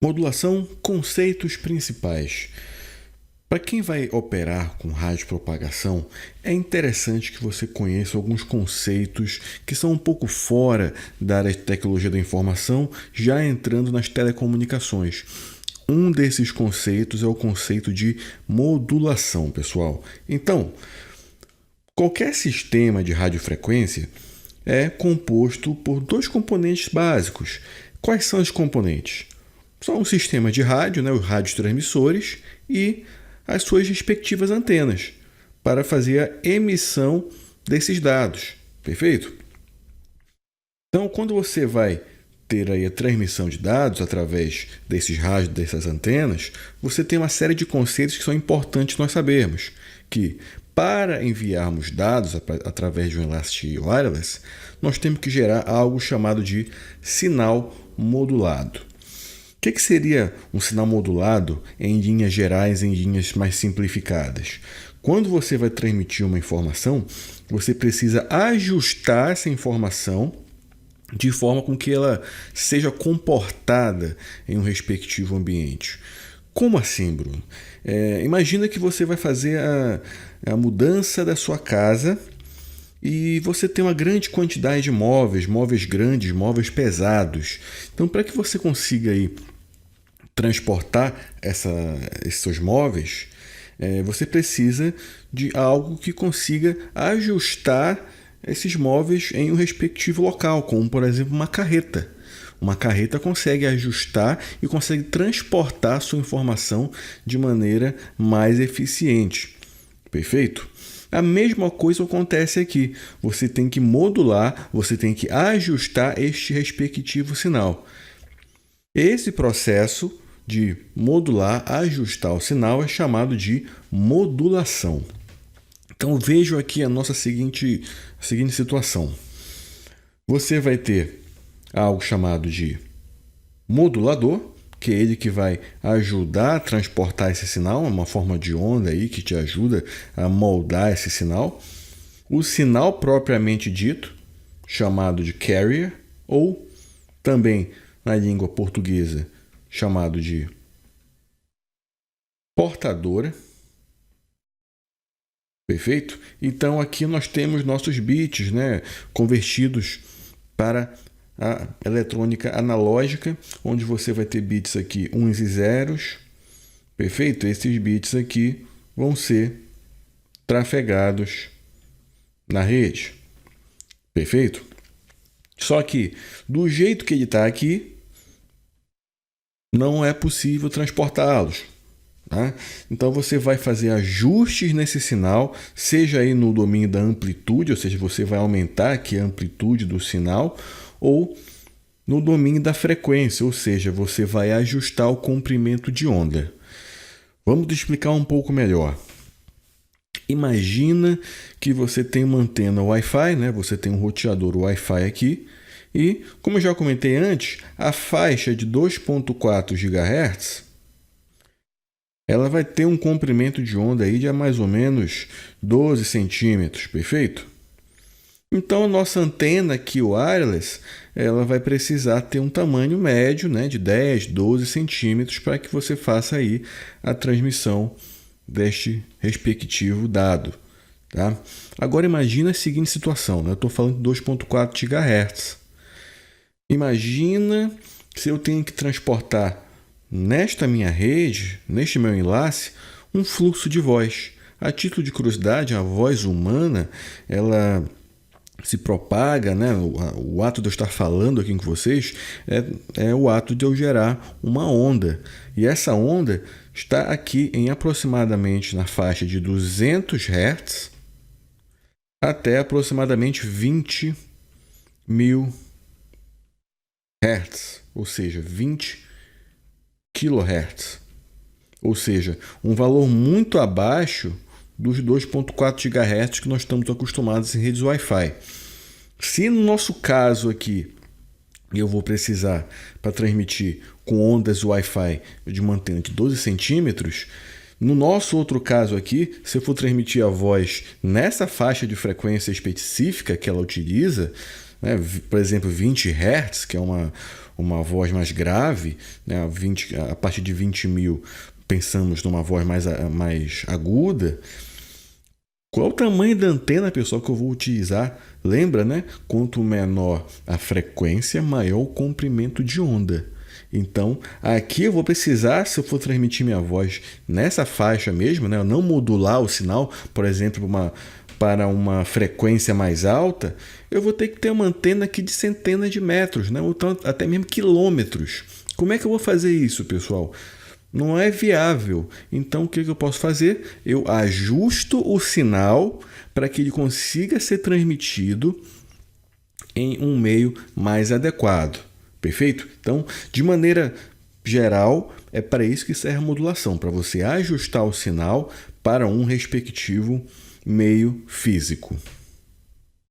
Modulação, conceitos principais. Para quem vai operar com radiopropagação, é interessante que você conheça alguns conceitos que são um pouco fora da área de tecnologia da informação, já entrando nas telecomunicações. Um desses conceitos é o conceito de modulação, pessoal. Então, qualquer sistema de radiofrequência é composto por dois componentes básicos. Quais são os componentes? São um sistema de rádio, os radiotransmissores e as suas respectivas antenas para fazer a emissão desses dados. Perfeito? Então, quando você vai ter aí a transmissão de dados através desses rádios, dessas antenas, você tem uma série de conceitos que são importantes nós sabermos. Que para enviarmos dados através de um enlace wireless, nós temos que gerar algo chamado de sinal modulado. O que seria um sinal modulado em linhas gerais, em linhas mais simplificadas? Quando você vai transmitir uma informação, você precisa ajustar essa informação de forma com que ela seja comportada em um respectivo ambiente. Como assim, Bruno? Imagina que você vai fazer a mudança da sua casa e você tem uma grande quantidade de móveis grandes, móveis pesados. Então, para que você consiga aí transportar esses seus móveis, você precisa de algo que consiga ajustar esses móveis em um respectivo local, como, por exemplo, uma carreta. Uma carreta consegue ajustar e consegue transportar sua informação de maneira mais eficiente. Perfeito? A mesma coisa acontece aqui. Você tem que modular, você tem que ajustar este respectivo sinal. Esse processo de modular, ajustar o sinal é chamado de modulação. Então vejo aqui a nossa seguinte situação. Você vai ter algo chamado de modulador, que é ele que vai ajudar a transportar esse sinal, uma forma de onda aí que te ajuda a moldar esse sinal. O sinal propriamente dito, chamado de carrier, ou também na língua portuguesa, chamado de portadora. Perfeito? Então aqui nós temos nossos bits, convertidos para a eletrônica analógica, onde você vai ter bits aqui uns e zeros. Perfeito? Esses bits aqui vão ser trafegados na rede. Perfeito? Só que do jeito que ele está aqui, não é possível transportá-los. Tá? Então você vai fazer ajustes nesse sinal, seja aí no domínio da amplitude, ou seja, você vai aumentar aqui a amplitude do sinal, ou no domínio da frequência, ou seja, você vai ajustar o comprimento de onda. Vamos explicar um pouco melhor. Imagina que você tem uma antena Wi-Fi, você tem um roteador Wi-Fi aqui, e, como eu já comentei antes, a faixa de 2.4 GHz ela vai ter um comprimento de onda aí de mais ou menos 12 centímetros, perfeito? Então, a nossa antena aqui wireless, ela vai precisar ter um tamanho médio, de 10, 12 centímetros para que você faça aí a transmissão deste respectivo dado. Tá? Agora, imagina a seguinte situação, eu estou falando de 2.4 GHz. Imagina se eu tenho que transportar nesta minha rede, neste meu enlace, um fluxo de voz. A título de curiosidade, a voz humana, ela se propaga, o ato de eu estar falando aqui com vocês é o ato de eu gerar uma onda. E essa onda está aqui em aproximadamente na faixa de 200 Hz até aproximadamente 20 mil Hz, ou seja, 20 kHz, ou seja, um valor muito abaixo dos 2.4 GHz que nós estamos acostumados em redes Wi-Fi. Se no nosso caso aqui eu vou precisar para transmitir com ondas Wi-Fi de uma antena de 12 centímetros, no nosso outro caso aqui, se eu for transmitir a voz nessa faixa de frequência específica que ela utiliza, por exemplo, 20 Hz, que é uma voz mais grave, né, a partir de 20.000 pensamos numa voz mais aguda. Qual o tamanho da antena, pessoal, que eu vou utilizar? Lembra, né? Quanto menor a frequência, maior o comprimento de onda. Então, aqui eu vou precisar, se eu for transmitir minha voz nessa faixa mesmo, né? Não modular o sinal, por exemplo, para uma frequência mais alta, eu vou ter que ter uma antena aqui de centenas de metros, né? Ou até mesmo quilômetros. Como é que eu vou fazer isso, pessoal? Não é viável. Então, o que eu posso fazer? Eu ajusto o sinal para que ele consiga ser transmitido em um meio mais adequado. Perfeito? Então, de maneira geral, é para isso que serve a modulação, para você ajustar o sinal para um respectivo meio físico.